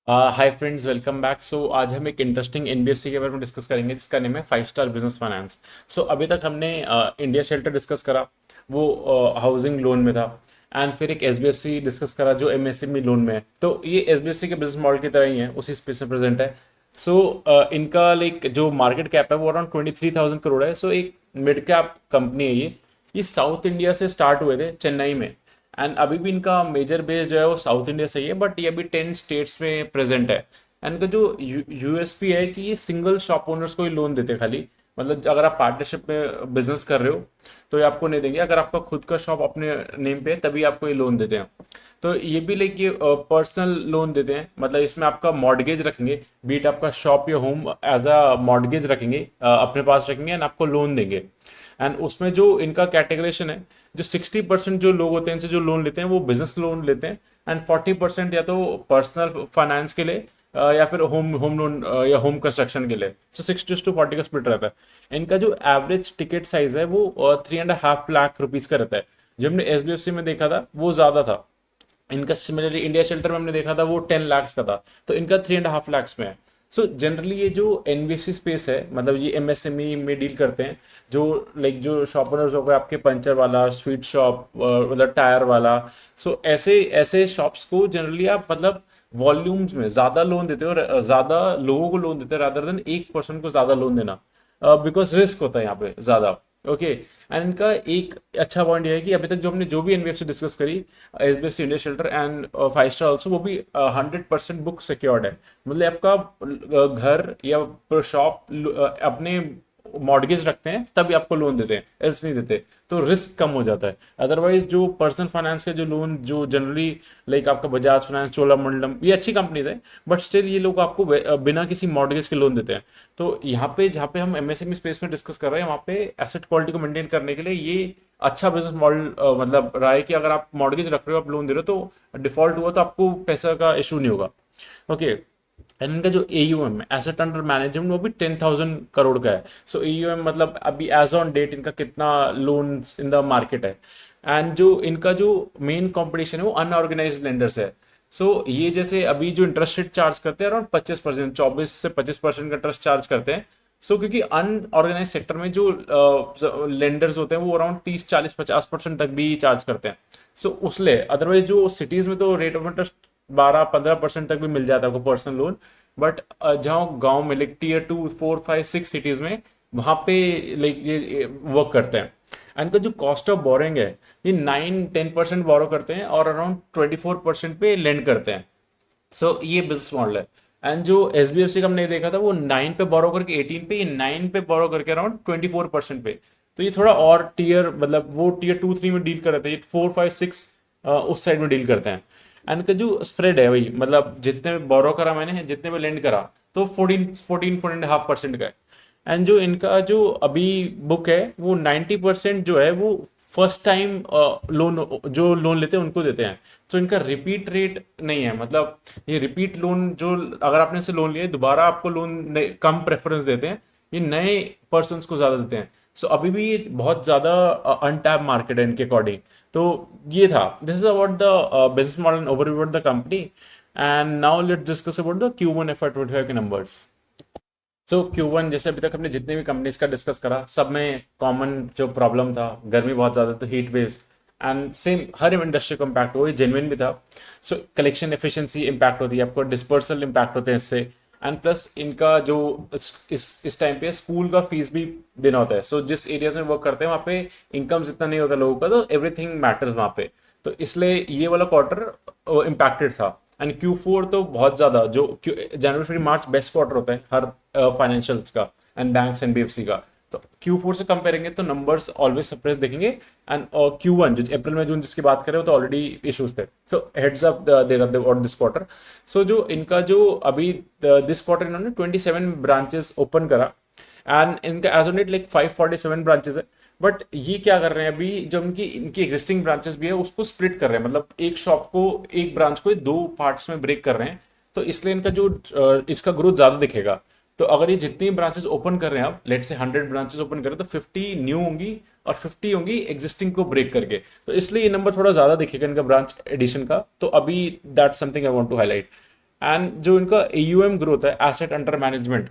हाय friends, welcome back. So आज हम एक इंटरेस्टिंग एनबीएफसी के बारे में डिस्कस करेंगे जिसका नेम है फाइव स्टार बिजनेस फाइनेंस। सो अभी तक हमने इंडिया शेल्टर डिस्कस करा, वो हाउसिंग लोन में था। एंड फिर एक एसबीएफसी डिस्कस करा जो एमएसएमई लोन में है। तो ये एसबीएफसी के बिजनेस मॉडल की तरह ही है, उसी स्पेस में प्रेजेंट है। सो इनका लाइक जो मार्केट कैप है वो अराउंड 23,000 करोड़ है। सो एक मिड कैप कंपनी है ये साउथ इंडिया से स्टार्ट हुए थे चेन्नई में। एंड अभी भी इनका मेजर बेस जो है वो साउथ इंडिया से ही है, बट ये अभी 10 स्टेट्स में प्रेजेंट है। एंड इनका जो यूएसपी है कि ये सिंगल शॉप ओनर्स को ही लोन देते हैं खाली। मतलब अगर आप पार्टनरशिप में बिजनेस कर रहे हो तो ये आपको नहीं देंगे। अगर आपका खुद का शॉप अपने नेम पे है तभी आपको ये लोन देते हैं। तो ये भी लाइक ये पर्सनल लोन देते हैं, मतलब इसमें आपका मॉर्गेज रखेंगे, बीट आपका शॉप या होम एज अ मॉर्गेज रखेंगे, अपने पास रखेंगे एंड आपको लोन देंगे। एंड उसमें जो इनका कैटेगरेशन है, जो 60% जो लोग होते हैं इनसे जो लोन लेते हैं वो बिजनेस लोन लेते हैं। एंड 40% या तो पर्सनल फाइनेंस के लिए या फिर होम होम लोन या होम कंस्ट्रक्शन के लिए। सो 60:40 का स्प्लिट रहता है। इनका जो एवरेज टिकट साइज है वो 3.5 लाख रुपीज का रहता है। जो हमने एसबीएफसी में देखा था वो ज्यादा था। इनका सिमिलरली इंडिया शेल्टर में हमने देखा था वो 10 लाख का था। तो इनका 3.5 लाख में है। सो जनरली ये जो एनबीएफसी स्पेस है, मतलब ये एमएसएमई में डील करते हैं। जो लाइक जो शॉप ओनर्स हो गए आपके, पंचर वाला, स्वीट शॉप, मतलब टायर वाला। सो ऐसे ऐसे शॉप्स को जनरली आप मतलब वॉल्यूम्स में ज्यादा लोन देते हो और ज्यादा लोगों को लोन देते हो रादर देन एक पर्सन को ज्यादा लोन देना, बिकॉज रिस्क होता है यहाँ पे ज्यादा। ओके। एंड इनका एक अच्छा पॉइंट ये है कि अभी तक जो हमने जो भी एनबीएफसी डिस्कस करी, SBFC, India Shelter and Five Star also, वो भी 100% बुक सिक्योर्ड है। मतलब आपका घर या शॉप अपने मॉर्गेज रखते हैं तभी आपको लोन देते हैं, एल्स नहीं देते। तो रिस्क कम हो जाता है। अदरवाइज जो पर्सनल फाइनेंस के जो लोन जो जनरली लाइक आपका बजाज फाइनेंस, चोलामंडलम, ये अच्छी कंपनीज है, बट स्टिल ये लोग आपको बिना किसी मॉर्गेज के लोन देते हैं। तो यहाँ पे जहाँ पे हम एमएसएमई स्पेस में डिस्कस कर रहे हैं वहाँ पे एसेट क्वालिटी को मेंटेन करने के लिए ये अच्छा बिजनेस मॉडल मतलब रहा है कि अगर आप मॉर्गेज रख रहे हो, आप लोन दे रहे हो, तो डिफॉल्ट हुआ तो आपको पैसा का इशू नहीं होगा। ओके। एंड इनका जो एयूएम है, एसेट अंडर मैनेजमेंट, वो भी 10,000 करोड़ का है। सो एयूएम मतलब अभी एज ऑन डेट इनका कितना लोन इन द मार्केट है। एंड जो इनका जो मेन कंपटीशन है वो अनऑर्गेनाइज लेंडर्स है। सो ये जैसे अभी जो इंटरेस्ट रेट चार्ज करते हैं अराउंड 25%, 24 से 25% का इंटरेस्ट चार्ज करते हैं। सो क्योंकि अनऑर्गेनाइज सेक्टर में जो लेंडर्स होते हैं वो अराउंड 30, 40, 50% तक भी चार्ज करते हैं। सो उसलिए अदरवाइज जो सिटीज में तो रेट ऑफ इंटरेस्ट 12-15% तक भी मिल जाता है आपको पर्सनल लोन। बट जहाँ गांव में लाइक Tier 2, 4, 5, 6 सिटीज में, वहां पे लाइक ये वर्क करते हैं। एंड इनका जो कॉस्ट ऑफ बोरिंग है, ये 9-10% बोरो करते हैं और अराउंड 24% पे लेंड करते हैं। सो ये बिजनेस मॉडल है। एंड जो एसबीएफसी का हमने देखा था वो 9 पे बोरो करके 18 पे, ये 9 पे बोरो करके अराउंड 24% पे। तो ये थोड़ा और टीयर, मतलब वो Tier 2-3 में डील कर रहे थे, ये 4-5-6 उस साइड में डील करते हैं। एंड का जो स्प्रेड है वही, मतलब जितने में बोरो करा मैंने, जितने में लेंड करा, तो 14-14.5% का है। एंड जो इनका जो अभी बुक है वो 90% जो है वो फर्स्ट टाइम लोन, जो लोन लेते हैं उनको देते हैं। तो इनका रिपीट रेट नहीं है, मतलब ये रिपीट लोन जो अगर आपने से लोन लिया है दोबारा आपको लोन कम प्रेफरेंस देते हैं। ये नए पर्सन को ज्यादा देते हैं। सो अभी भी ये बहुत ज्यादा अनटैप मार्केट है इनके अकॉर्डिंग। तो ये था, this is about the business model overview about the company. And now let's discuss about the Q1 FY 2025 के नंबर्स। सो Q1 जैसे अभी तक हमने जितने भी कंपनीज का डिस्कस करा, सब में कॉमन जो प्रॉब्लम था, गर्मी बहुत ज़्यादा, तो heat waves. And same her industry को इम्पैक्ट हुआ, ये जेन्युइन भी था। सो कलेक्शन एफिशिएंसी इम्पैक्ट होती है, आपको डिस्पर्सल इम्पैक्ट होते हैं इससे। एंड प्लस इनका जो इस टाइम पे स्कूल का फीस भी देना होता है। सो जिस एरियाज में वर्क करते हैं वहाँ पे इनकम जितना नहीं होता लोगों का, तो एवरीथिंग मैटर्स वहाँ पे। तो इसलिए ये वाला क्वार्टर इम्पैक्टेड था। एंड Q4 तो बहुत ज्यादा, जो जनवरी फरवरी मार्च बेस्ट क्वार्टर होता है हर फाइनेंशियल्स का एंड बैंक्स एनबीएफसी का। तो Q4 से कंपेयर करेंगे तो नंबर्स ऑलवेज सप्रेस दिखेंगे। एंड Q1 जो अप्रैल में जून जिसकी बात करें वो तो ऑलरेडी इश्यूज थे। सो हेड्स अप दे और दिस क्वार्टर। सो जो इनका जो अभी दिस क्वार्टर इन्होंने 27 ब्रांचेस ओपन करा। एंड इनका as on date like 547 branches है। बट ये क्या कर रहे हैं अभी, जो इनकी इनकी एग्जिस्टिंग ब्रांचेस भी है उसको स्प्लिट कर रहे हैं, मतलब एक शॉप को, एक ब्रांच को दो पार्ट्स में ब्रेक कर रहे हैं। तो इसलिए इनका जो इसका ग्रोथ ज्यादा दिखेगा। तो अगर ये जितनी ब्रांचेस ओपन कर रहे हैं आप, लेट से 100 ब्रांचेस ओपन करें तो 50 न्यू होंगी और 50 होंगी एग्जिस्टिंग को ब्रेक करके। तो इसलिए ये नंबर थोड़ा ज्यादा दिखेगा इनका ब्रांच एडिशन का। तो अभी that something I want to highlight. And जो इनका AUM ग्रोथ है, एसेट अंडर मैनेजमेंट,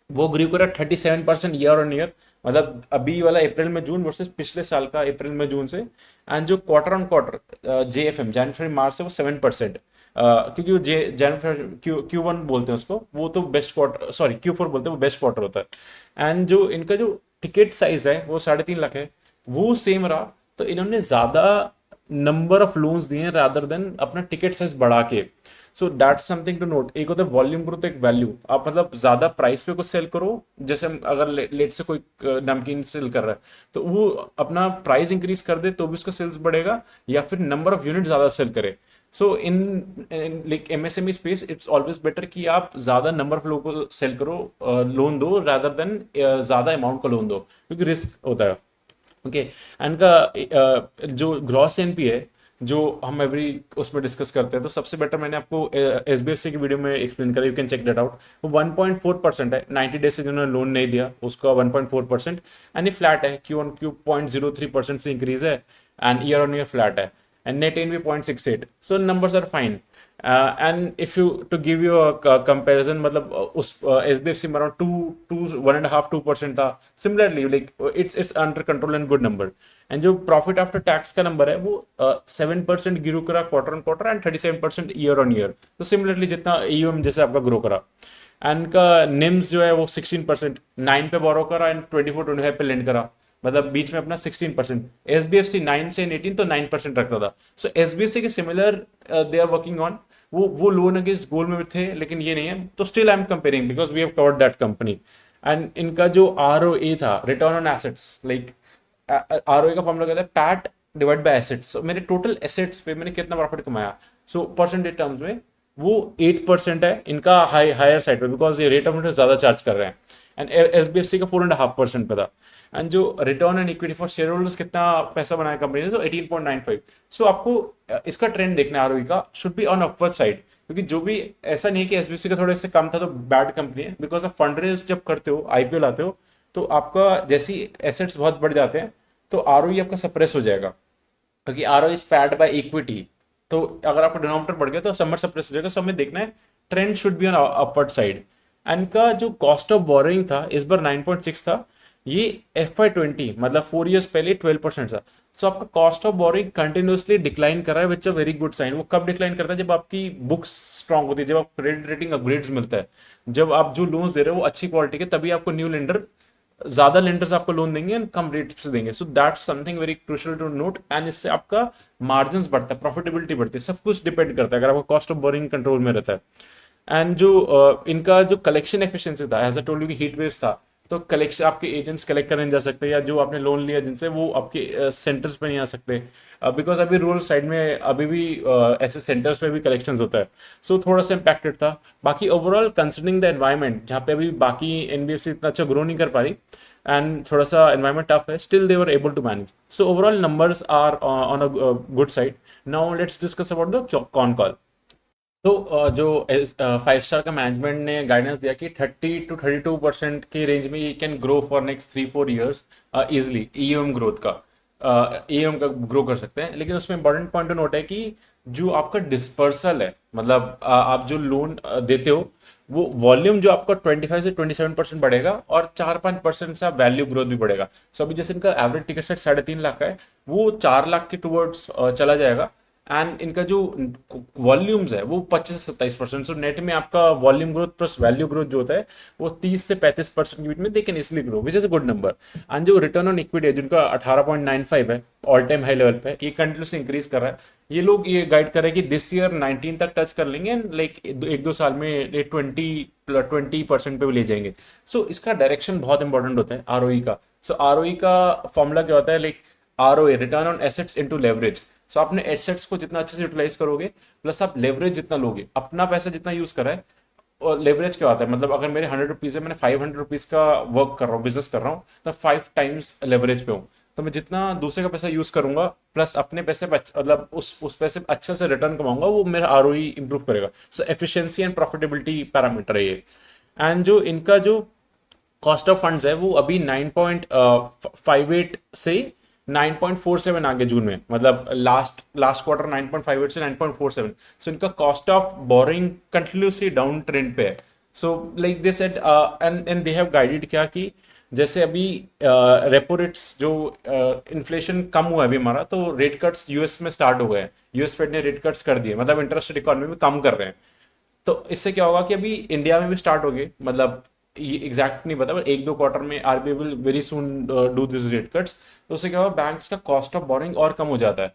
वो ग्रो करा 37% ईयर ऑन ईयर, मतलब अभी वाला अप्रैल में जून वर्सेस पिछले साल का अप्रैल में जून से। एंड जो क्वार्टर ऑन क्वार्टर JFM जनवरी फरवरी मार्च से वो 7%, क्योंकि वो जनवरी Q1 बोलते हैं उसको, वो तो बेस्ट क्वार्टर, सॉरी Q4 बोलते हैं, वो बेस्ट क्वार्टर होता है। एंड जो इनका जो टिकट साइज है वो 3.5 लाख है, वो सेम रहा। तो इन्होंने ज्यादा नंबर ऑफ लोन्स दिए रादर देन अपना टिकट साइज बढ़ा के। So that's something to note. एक होता है वॉल्यूम ग्रोथ, एक वैल्यू। आप मतलब ज्यादा प्राइस पे कुछ सेल करो, जैसे अगर लेट से कोई नमकीन सेल कर रहा है तो वो अपना प्राइस इंक्रीज कर दे तो भी उसका सेल्स बढ़ेगा, या फिर नंबर ऑफ यूनिट ज्यादा सेल करे। So in like MSME space it's always better कि आप ज्यादा नंबर ऑफ लोगों को सेल करो, लोन दो रादर देन ज्यादा अमाउंट का लोन दो, क्योंकि रिस्क होता है। ओके, एंड का जो ग्रॉस एनपी है, जो हम एवरी उसमें डिस्कस करते हैं, तो सबसे बेटर मैंने आपको SBFC की वीडियो में एक्सप्लेन करा, you can check that out. वो 1.4% है, 90 डेज से जिन्होंने लोन नहीं दिया उसका 1.4%। एंड ये फ्लैट है, क्यू ऑन क्यू 0.03% से इंक्रीज है, and year on year flat है। एंड नेट इन भी 0.68, so numbers are fine. And if you to give you comparison, मतलब उस SBFC में अराउंड 1.5-2% था। Similarly like it's under control and good number. And जो profit after tax का number है वो 7% ग्रो करा quarter on quarter, and 37% year on year. तो सिमिलरली जितना AUM जैसे आपका ग्रो करा। एंड का निम्स जो है वो 16%, 9 पे बोरो करा एंड 24-25 पे लेंड करा, मतलब बीच में अपना 16%। SBFC 9 से 18 तो 9% रखता था। सो SBFC के similar they are working on, वो लोन अगेंस्ट गोल में थे, लेकिन ये नहीं है। तो still I am comparing because we have covered that company. And इनका जो ROA था, return on assets, like ROA का फॉर्मूला कहता है पैट डिवाइड बाय एसेट्स। मेरे टोटल एसेट्स पे मैंने कितना प्रॉफिट कमाया, सो परसेंटेज टर्म्स में वो 8% है इनका, हायर साइड पे, बिकॉज ये रेट ऑफ इंटरेस्ट ज्यादा चार्ज कर रहे हैं। एंड SBFC का 4.5% पे था। एंड जो return and equity for share holders, कितना पैसा बनाया कंपनी ने, तो 18.95। सो आपको इसका ट्रेंड देखना है ROE का, should be on upward side, क्योंकि जो भी, ऐसा नहीं है कि SBFC का थोड़ा इससे कम था तो बैड कंपनी है, बिकॉज आप फंड रेज जब करते हो, IPO लाते हो, तो आपका जैसी एसेट्स बहुत बढ़ जाते हैं तो ROE आपका सप्रेस हो जाएगा, क्योंकि ROE is pad by equity. तो अगर आपका डिनोमिनेटर बढ़ गया तो समर सप्रेस हो जाएगा। सो हमें देखना है trend should be on upward side. And का जो कॉस्ट ऑफ बोरोइंग था इस बार 9.6 था, ये FY20 मतलब 4 इयर्स पहले 12% था। सो आपका cost of borrowing continuously decline कर रहा है, विच अ वेरी गुड साइन। वो कब डिक्लाइन करता है, जब आपकी बुक्स स्ट्रांग होती है, जब आप क्रेडिट रेटिंग अपग्रेड्स मिलता है, जब आप जो लोन्स दे रहे हो वो अच्छी क्वालिटी के, तभी आपको न्यू लेंडर, ज्यादा लेंडर्स आपको लोन देंगे एंड कम रेट से देंगे। So that's something very crucial to note. And इससे आपका मार्जिन बढ़ता है, प्रॉफिटेबिलिटी बढ़ती है, सब कुछ डिपेंड करता है अगर आपका कॉस्ट ऑफ बोरिंग कंट्रोल में रहता है। एंड जो इनका जो कलेक्शन एफिशिएंसी था, एज अ टोल्ड यू कि हीट वेव्स था, तो कलेक्शन आपके एजेंट्स कलेक्ट करने नहीं जा सकते, या जो आपने लोन लिया जिनसे, वो आपके सेंटर्स पे नहीं आ सकते, बिकॉज अभी रूरल साइड में अभी भी ऐसे सेंटर्स पे भी कलेक्शंस होता है। सो थोड़ा सा इम्पैक्टेड था। बाकी ओवरऑल कंसिडरिंग द एनवायरमेंट, जहाँ पे अभी बाकी NBFC इतना अच्छा ग्रो नहीं कर पा रही एंड थोड़ा सा एनवायरमेंट टफ है, still they were able to manage. So overall numbers are on a good side. Now let's discuss about the con call. तो जो 5 स्टार का मैनेजमेंट ने गाइडेंस दिया कि 30-32% के रेंज में ये can grow for next 3-4 years easily, EOM का ग्रो कर सकते हैं। लेकिन उसमें इंपॉर्टेंट पॉइंट टू नोट है कि जो आपका डिस्पर्सल है, मतलब आप जो लोन देते हो, वो वॉल्यूम जो आपका 25 से 27% बढ़ेगा, और 4-5% से आप वैल्यू ग्रोथ भी बढ़ेगा। सो अभी जैसे इनका एवरेज टिकट साइज 3.5 लाख का है, वो 4 लाख के टूवर्ड्स चला जाएगा। एंड इनका जो वॉल्यूम्स है वो 25 से 27%। सो नेट में आपका volume growth plus value growth जो होता है वो 30 से 35% के बीच में दे कैन इसलिए grow, which is a good number. And जो रिटर्न ऑन इक्विटी है, जिनका 18.95 है, ऑल टाइम हाई लेवल पे, ये कंटिन्यूसली इंक्रीज कर रहा है। ये लोग ये गाइड कर रहे हैं कि दिस ईयर 19 तक टच कर लेंगे, एंड लाइक 1-2 साल में ये 20% पे भी ले जाएंगे। सो इसका डायरेक्शन बहुत इंपॉर्टेंट होता है ROE का। सो ROE का फॉर्मूला क्या होता है, like ROA, return on assets into leverage. So आपने एसेट्स को जितना अच्छे से यूटिलाइज करोगे, प्लस आप लेवरेज जितना लोगे, अपना पैसा जितना यूज करा है। और लेवरेज क्या होता है, मतलब अगर मेरे 100 रुपीज है, मैंने 500 रुपीज का वर्क कर रहा हूँ, बिजनेस कर रहा हूँ, तो 5 टाइम्स लेवरेज पे हूँ। तो मैं जितना दूसरे का पैसा यूज करूंगा, प्लस अपने पैसे पे मतलब उस पैसे पे अच्छे से रिटर्न कमाऊंगा, वो मेरा ROE इंप्रूव करेगा। सो एफिशिएंसी एंड प्रॉफिटेबिलिटी पैरामीटर है ये। एंड जो इनका जो कॉस्ट ऑफ फंड्स है वो अभी 9.58 से 9.47 आ गया जून में, मतलब लास्ट लास्ट क्वार्टर 9.58 से 9.47। सो इनका cost of boring continuously down trend पे है। So like they said and they have guided क्या कि जैसे अभी रेपो रेट्स जो इन्फ्लेशन कम हुआ है अभी हमारा, तो रेट कट्स यूएस में स्टार्ट हो गए हैं। यूएस फेड ने रेट कट्स कर दिए, मतलब इंटरेस्ट रेट इकोनॉमी में कम कर रहे हैं। तो इससे क्या होगा कि अभी इंडिया में भी स्टार्ट हो गए, मतलब ये एग्जैक्ट नहीं पता, पर एक दो क्वार्टर में RBI will very soon do this rate cuts. तो उससे क्या होगा, बैंक्स का कॉस्ट ऑफ बोरिंग और कम हो जाता है।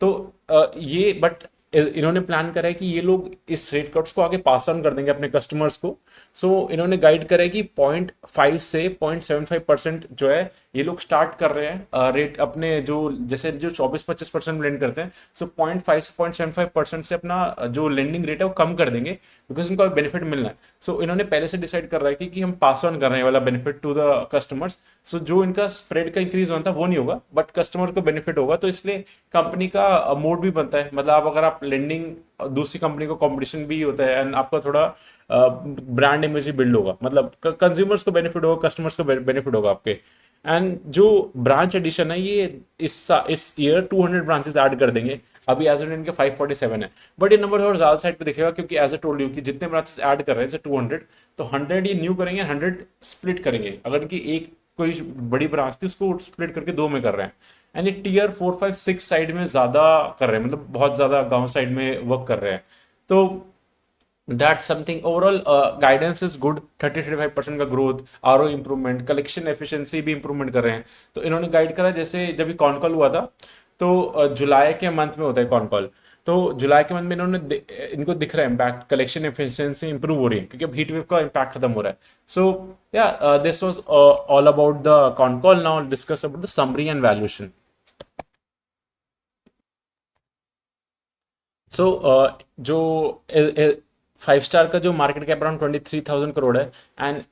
तो ये बट इन्होंने प्लान करा है कि ये लोग इस रेट कट्स को आगे पास ऑन कर देंगे अपने कस्टमर्स को। सो इन्होंने गाइड करा है कि 0.5 से 0.75% जो है ये लोग स्टार्ट कर रहे हैं रेट अपने, जो जैसे जो 24-25% लेंड करते हैं, सो 0.5 से 0.75% से अपना जो लेंडिंग रेट है वो कम कर देंगे, बिकॉज उनको बेनिफिट मिलना है। सो इन्होंने पहले से डिसाइड कर रहा है कि हम पास ऑन कर रहे हैं वाला बेनिफिट टू द कस्टमर्स। सो जो इनका स्प्रेड का इंक्रीज होता है वो नहीं होगा, बट कस्टमर को बेनिफिट होगा। तो इसलिए कंपनी का मोड भी बनता है, मतलब अगर आप लेंडिंग दूसरी कंपनी को कंपटीशन भी होता है, एंड आपका थोड़ा ब्रांड इमेज भी बिल्ड होगा, मतलब कंज्यूमर्स को बेनिफिट होगा, कस्टमर्स को बेनिफिट होगा आपके। एंड जो ब्रांच एडिशन है ये इस ईयर 200 ब्रांचेस ऐड कर देंगे। अभी एज एन इनके 547 है, बट ये नंबर और ज्यादा साइड पे दिखेगा, क्योंकि एज ए टोल्ड यू कि जितने ब्रांचेस ऐड कर रहे हैं 200, तो 100 ये न्यू करेंगे, 100 स्प्लिट करेंगे। अगर इनकी एक कोई बड़ी ब्रांच थी उसको स्प्लिट करके दो में कर रहे हैं। एंड ये टीयर 4, 5, 6 साइड में ज्यादा कर रहे हैं, मतलब बहुत ज्यादा गांव साइड में वर्क कर रहे हैं। तो that something overall guidance is good. 30-35% का growth, RO improvement, collection efficiency भी इंप्रूवमेंट कर रहे हैं। तो इन्होंने गाइड करा, जैसे जब भी कॉन कॉल हुआ था, तो जुलाई के मंथ में होता है कॉन कॉल। तो जुलाई के मंथ में इनको दिख रहा है इम्पैक्ट, कलेक्शन एफिशिएंसी इंप्रूव हो रही है, क्योंकि अब हीट वेव का इम्पैक्ट खत्म हो रहा है। So yeah this was all about the con call. Now discuss about the summary and valuation. So जो 5 स्टार का जो मार्केट कैप अराउंड 23,000 करोड़ है। एंड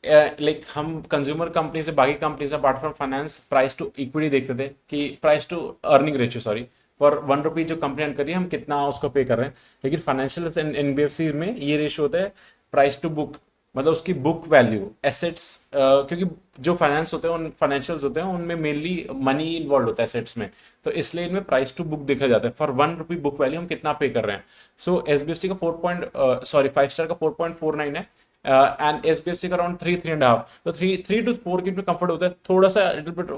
लाइक हम कंज्यूमर कंपनी से, बाकी कंपनी से apart from finance, price to equity देखते थे कि price to earning ratio, sorry, for 1 rupee जो कंपनी अर्न कर रही है हम कितना उसको पे कर रहे हैं। लेकिन फाइनेंशियल एंड एनबीएफसी में ये रेशियो होता है प्राइस टू बुक, मतलब उसकी बुक वैल्यू एसेट्स, क्योंकि जो फाइनेंस होते हैं, उन फाइनेंशियल्स होते हैं उनमें मेनली मनी इन्वॉल्व होता है एसेट्स में। तो इसलिए इनमें प्राइस टू बुक देखा जाता है, फॉर 1 रुपी बुक वैल्यू हम कितना पे कर रहे हैं। सो एसबीएफसी का 5 स्टार का 4.49 है, एंड एसबीएफसी का अराउंड 3-3.5। तो 3 to 4 के कंफर्ट होता है, थोड़ा सा little bit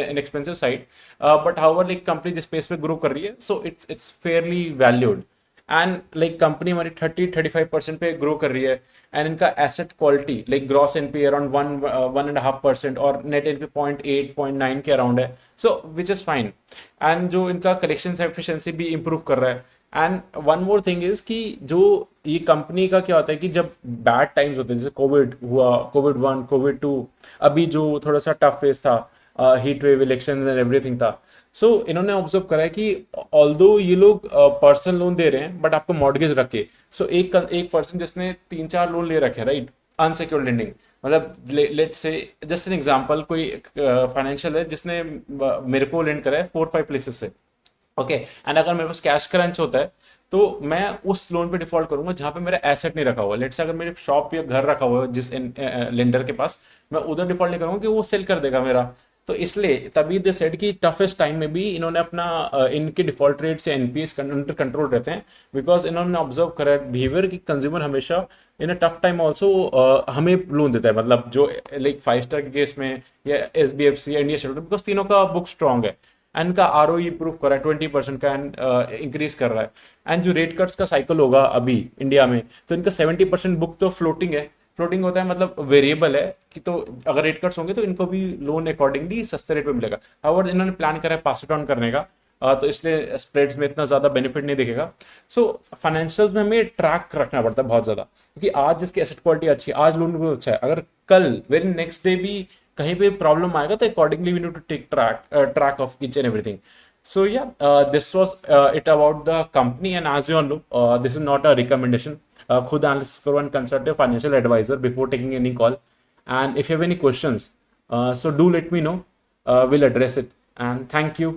in expensive side, but however like company जिस स्पेस पे ग्रो कर रही है, so it's Fairlie valued. And like company हमारी 30-35% पे ग्रो कर रही है। एंड इनका asset quality, like gross NP around 1.5% और नेट एनपी 0.8-0.9 के अराउंड है। सो विच इज फाइन। एंड जो इनका कलेक्शन एफिशिएंसी भी इंप्रूव कर रहा है। And one more thing is कि जो ये कंपनी का क्या होता है कि जब बैड टाइम्स होते हैं, जैसे कोविड हुआ, कोविड 1, कोविड 2, अभी जो थोड़ा सा टफ फेज था, heat wave, election and everything था। सो इन्होंने ऑब्जर्व करा है कि ऑल्दो ये लोग पर्सनल लोन दे रहे हैं, बट आपको मॉर्गेज रख के। सो एक पर्सन जिसने 3-4 लोन ले रखे हैं, राइट, अनसिक्योर्ड लेंडिंग, मतलब लेट से जस्ट एन एग्जांपल, कोई फाइनेंशियल है जिसने मेरे को लेंड करा है 4-5 प्लेसेस से, ओके। एंड अगर मेरे पास कैश क्रंच होता है, तो मैं उस लोन पे डिफॉल्ट करूंगा जहां पे मेरा एसेट नहीं रखा हुआ। लेट से अगर मेरे शॉप या घर रखा हुआ है जिस लेंडर के पास, मैं उधर डिफॉल्ट नहीं करूंगा कि वो सेल कर देगा मेरा। तो इसलिए तभी दे सेड कि टफेस्ट टाइम में भी इन्होंने अपना इनके डिफॉल्ट रेट से एनपीएस अंडर कंट्रोल रहते हैं, बिकॉज इन्होंने ऑब्जर्व करा है बिहेवियर कि कंज्यूमर हमेशा इन अ टफ टाइम ऑल्सो हमें लोन देता है, मतलब जो लाइक 5 स्टार के केस में, या एसबीएफसी या इंडिया शेल्टर, बिकॉज तीनों का बुक स्ट्रांग है। एंड का आरओ इंप्रूव कर रहा है, 20% का, एंड इंक्रीज कर रहा है। एंड जो रेट कट्स का साइकिल होगा अभी इंडिया में, तो इनका 70% बुक तो फ्लोटिंग है। फ्लोटिंग होता है मतलब वेरिएबल है कि, तो अगर रेट कट्स होंगे तो इनको भी लोन अकॉर्डिंगली सस्ते रेट पे मिलेगा। हाउएवर इन्होंने प्लान करा है पास इट ऑन करने का, तो इसलिए स्प्रेड्स में इतना ज्यादा बेनिफिट नहीं दिखेगा। सो फाइनेंशियल्स में हमें ट्रैक रखना पड़ता है बहुत ज्यादा, क्योंकि आज जिसकी एसेट क्वालिटी अच्छी है, आज लोन अच्छा है, अगर कल वेरी नेक्स्ट डे भी कहीं पे प्रॉब्लम आएगा, तो accordingly we need to take track of each and everything. So yeah, this was it about the company, and as you all know, this is not a recommendation. खुद analysis करो and consult a financial advisor before taking any call. And if you have any questions, so do let me know. We'll address it. And thank you.